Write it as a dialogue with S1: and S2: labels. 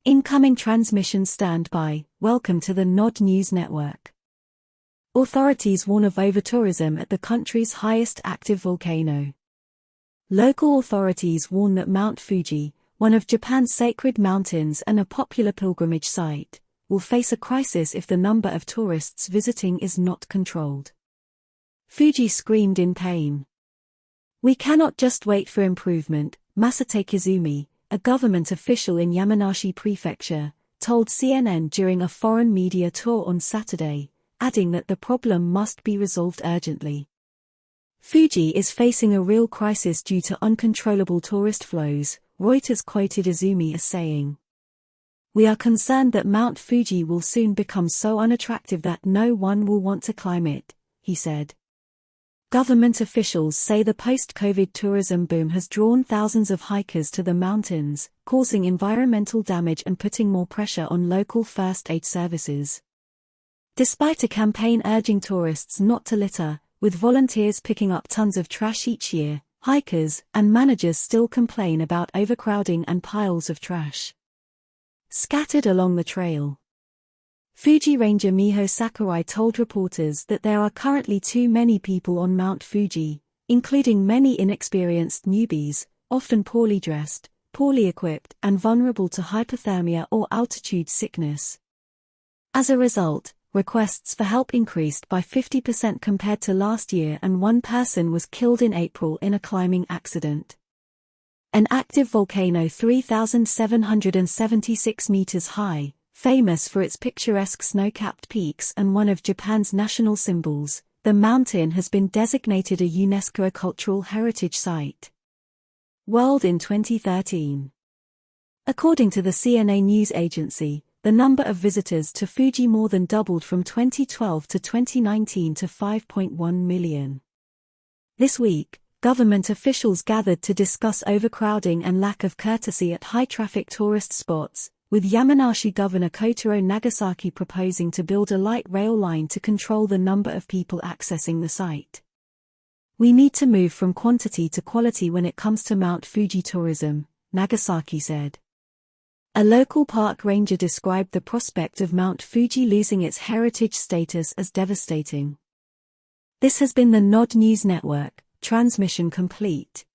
S1: Incoming transmission standby. Welcome to the Nod News Network. Authorities warn of overtourism at the country's highest active volcano. Local authorities warn that Mount Fuji, one of Japan's sacred mountains and a popular pilgrimage site, will face a crisis if the number of tourists visiting is not controlled. Fuji screamed in pain. "We cannot just wait for improvement," Masate Kizumi, a government official in Yamanashi Prefecture, told CNN during a foreign media tour on Saturday, adding that the problem must be resolved urgently. Fuji is facing a real crisis due to uncontrollable tourist flows, Reuters quoted Izumi as saying. "We are concerned that Mount Fuji will soon become so unattractive that no one will want to climb it," he said. Government officials say the post-COVID tourism boom has drawn thousands of hikers to the mountains, causing environmental damage and putting more pressure on local first aid services. Despite a campaign urging tourists not to litter, with volunteers picking up tons of trash each year, hikers and managers still complain about overcrowding and piles of trash scattered along the trail. Fuji Ranger Miho Sakurai told reporters that there are currently too many people on Mount Fuji, including many inexperienced newbies, often poorly dressed, poorly equipped and vulnerable to hypothermia or altitude sickness. As a result, requests for help increased by 50% compared to last year, and one person was killed in April in a climbing accident. An active volcano 3,776 meters high, famous for its picturesque snow-capped peaks and one of Japan's national symbols, the mountain has been designated a UNESCO Cultural Heritage Site. World in 2013. According to the CNA news agency, the number of visitors to Fuji more than doubled from 2012 to 2019 to 5.1 million. This week, government officials gathered to discuss overcrowding and lack of courtesy at high-traffic tourist spots, with Yamanashi Governor Kotaro Nagasaki proposing to build a light rail line to control the number of people accessing the site. "We need to move from quantity to quality when it comes to Mount Fuji tourism," Nagasaki said. A local park ranger described the prospect of Mount Fuji losing its heritage status as devastating. This has been the Nod News Network, transmission complete.